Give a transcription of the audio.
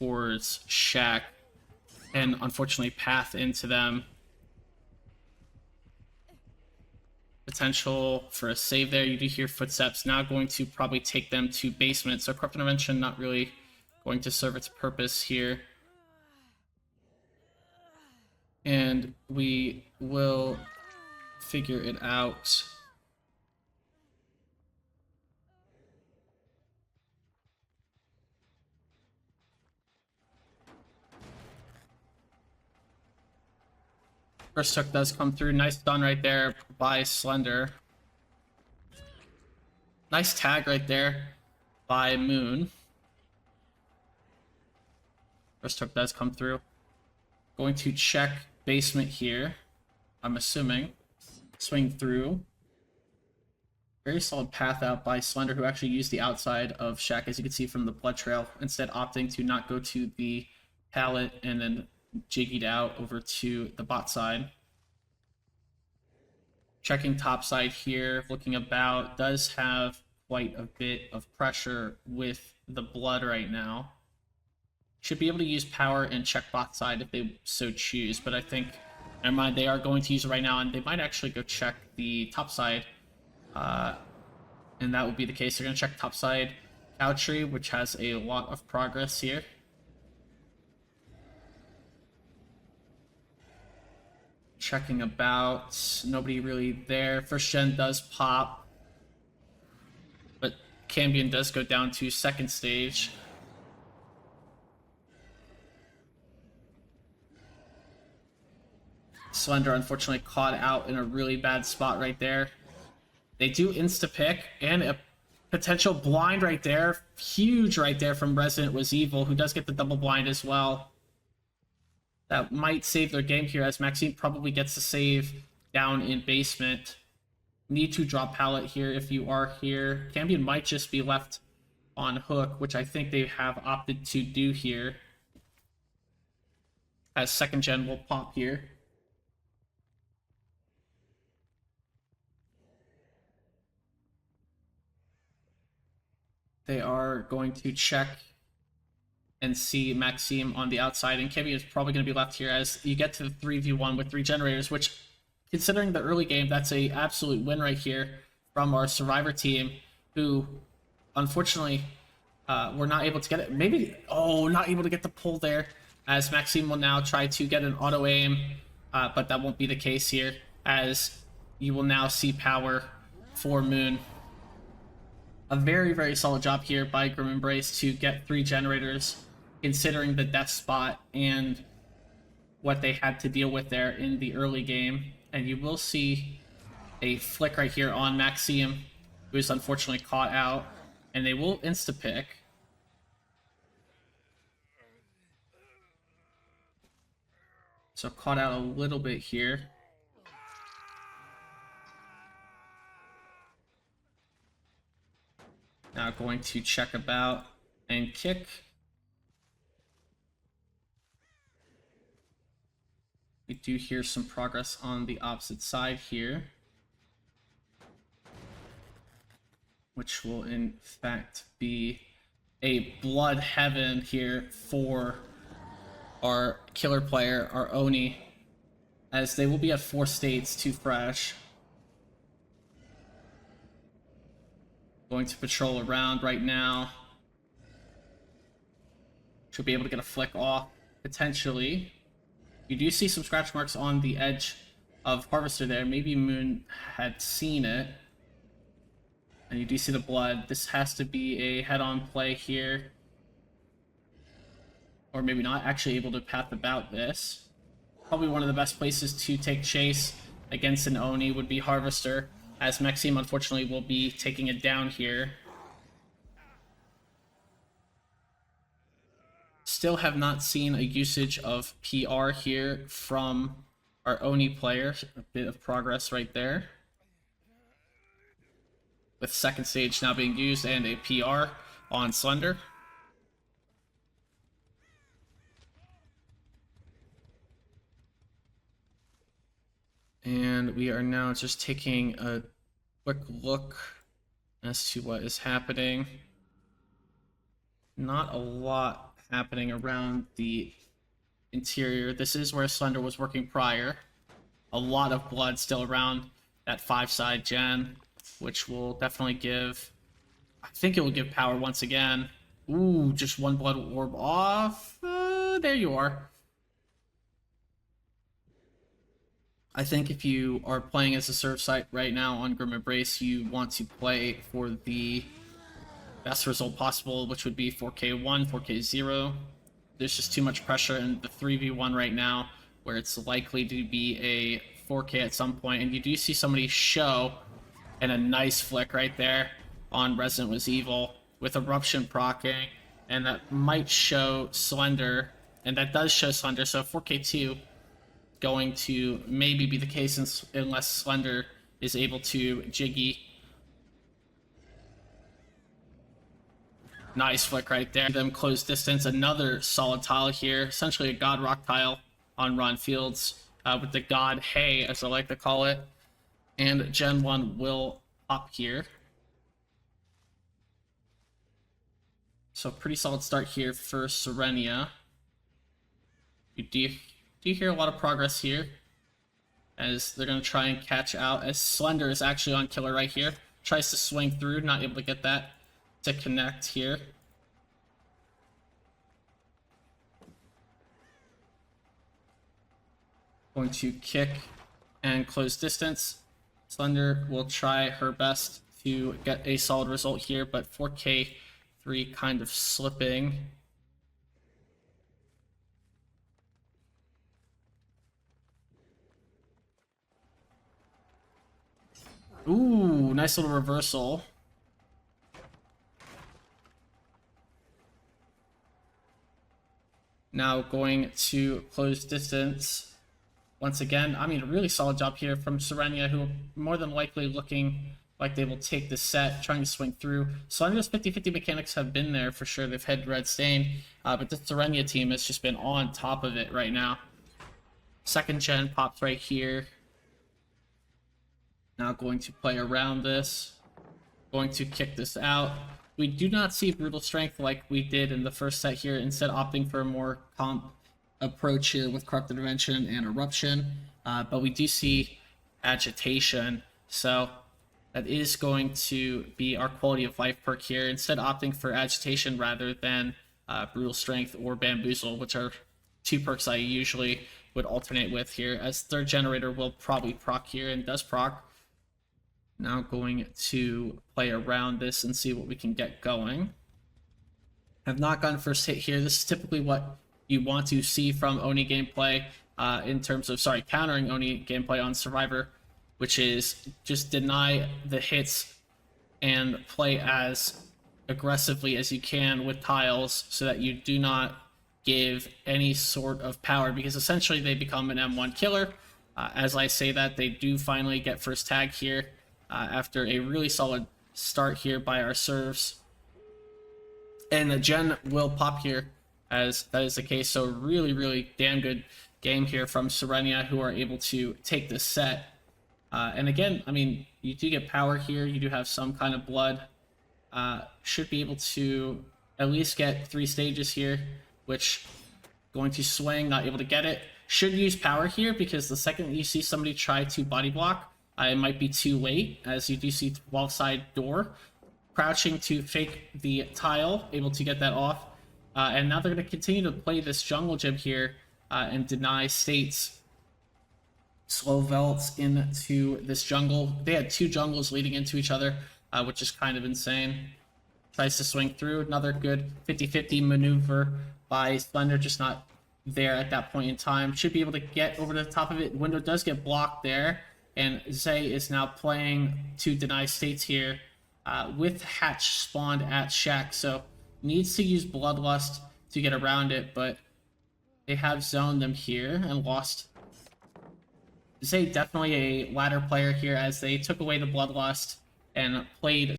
towards Shack and unfortunately path into them. Potential for a save there. You do hear footsteps. Now going to probably take them to basement. So Corrupt Intervention not really going to serve its purpose here. And we will figure it out. First hook does come through. Nice stun right there by Slender. Nice tag right there by Moon. First hook does come through. Going to check basement here, I'm assuming. Swing through. Very solid path out by Slender, who actually used the outside of Shack, as you can see from the blood trail, instead opting to not go to the pallet and then jiggied out over to the bot side. Checking top side here, looking about, does have quite a bit of pressure with the blood right now. Should be able to use power and check bot side if they so choose, but I think, never mind, they are going to use it right now, and they might actually go check the top side, and that would be the case. They're going to check top side cow tree, which has a lot of progress here. Checking about, nobody really there. First gen does pop, but Cambion does go down to second stage. Slender unfortunately caught out in a really bad spot right there. They do insta-pick, and a potential blind right there. Huge right there from Resident Was Evil, who does get the double blind as well. That might save their game here, as Maxime probably gets the save down in basement. Need to drop pallet here if you are here. Cambion might just be left on hook, which I think they have opted to do here, as second gen will pop here. They are going to check and see Maxime on the outside, and Cambion is probably going to be left here as you get to the 3v1 with 3 generators, which, considering the early game, that's a absolute win right here from our Survivor team, who unfortunately were not able to get it. Maybe, oh, not able to get the pull there, as Maxime will now try to get an auto aim, but that won't be the case here, as you will now see power for Moon. A very, very solid job here by Grim Embrace to get 3 generators, considering the death spot and what they had to deal with there in the early game. And you will see a flick right here on Maxime, who is unfortunately caught out, and they will insta-pick. So caught out a little bit here. Now going to check about and kick. We do hear some progress on the opposite side here, which will in fact be a blood heaven here for our killer player, our Oni, as they will be at 4 states, 2 fresh. Going to patrol around right now. Should be able to get a flick off, potentially. You do see some scratch marks on the edge of Harvester there. Maybe Moon had seen it. And you do see the blood. This has to be a head-on play here. Or maybe not. Actually able to path about this. Probably one of the best places to take chase against an Oni would be Harvester, as Maxime unfortunately will be taking it down here. Still have not seen a usage of PR here from our Oni player. A bit of progress right there, with second stage now being used and a PR on Slender. And we are now just taking a quick look as to what is happening. Not a lot happening around the interior. This is where Slender was working prior. A lot of blood still around that 5-side gen, which will definitely give... I think it will give power once again. Ooh, just one blood orb off. There you are. I think if you are playing as a serve site right now on Grim Embrace, you want to play for the best result possible, which would be 4K1, 4K0. There's just too much pressure in the 3v1 right now, where it's likely to be a 4K at some point, and you do see somebody show, and a nice flick right there on Resident Was Evil with Eruption proccing, and that might show Slender, and that does show Slender, so 4K2 going to maybe be the case unless Slender is able to jiggy. Nice flick right there. Them close distance, another solid tile here, essentially a God Rock tile on Ron Fields with the God Hay, as I like to call it. And Gen 1 will pop here. So pretty solid start here for Sirenia. You do hear a lot of progress here, as they're going to try and catch out, as Slender is actually on killer right here. Tries to swing through, not able to get that to connect here. Going to kick and close distance. Slender will try her best to get a solid result here, but 4K3 kind of slipping. Ooh, nice little reversal. Now going to close distance. Once again, I mean, a really solid job here from Sirenia, who are more than likely looking like they will take the set, trying to swing through. Slender's 50-50 mechanics have been there for sure. They've had red stain, but the Sirenia team has just been on top of it right now. Second gen pops right here. Now going to play around this. Going to kick this out. We do not see brutal strength like we did in the first set here, instead opting for a more comp approach here with Corrupt Intervention and Eruption. But we do see agitation, so that is going to be our quality of life perk here, instead opting for agitation rather than brutal strength or bamboozle, which are two perks I usually would alternate with here, as third generator will probably proc here and does proc. Now going to play around this and see what we can get going. Have not gotten first hit here. This is typically what you want to see from Oni gameplay in terms of, countering Oni gameplay on Survivor, which is just deny the hits and play as aggressively as you can with tiles so that you do not give any sort of power, because essentially they become an M1 killer. As I say that, they do finally get first tag here. After a really solid start here by our serves. And the gen will pop here, as that is the case. So really, really damn good game here from Sirenia, who are able to take this set. And again, I mean, you do get power here. You do have some kind of blood. Should be able to at least get 3 stages here, which going to swing, not able to get it. Should use power here, because the second you see somebody try to body block, it might be too late, as you do see 12-side door. Crouching to fake the tile, able to get that off. And now they're going to continue to play this jungle gym here and deny states. Slow Velts into this jungle. They had 2 jungles leading into each other, which is kind of insane. Tries to swing through. Another good 50-50 maneuver by Slender, just not there at that point in time. Should be able to get over the top of it. Window does get blocked there. And Zay is now playing to deny states here with Hatch spawned at Shack. So needs to use Bloodlust to get around it, but they have zoned them here and lost. Zay definitely a ladder player here, as they took away the Bloodlust and played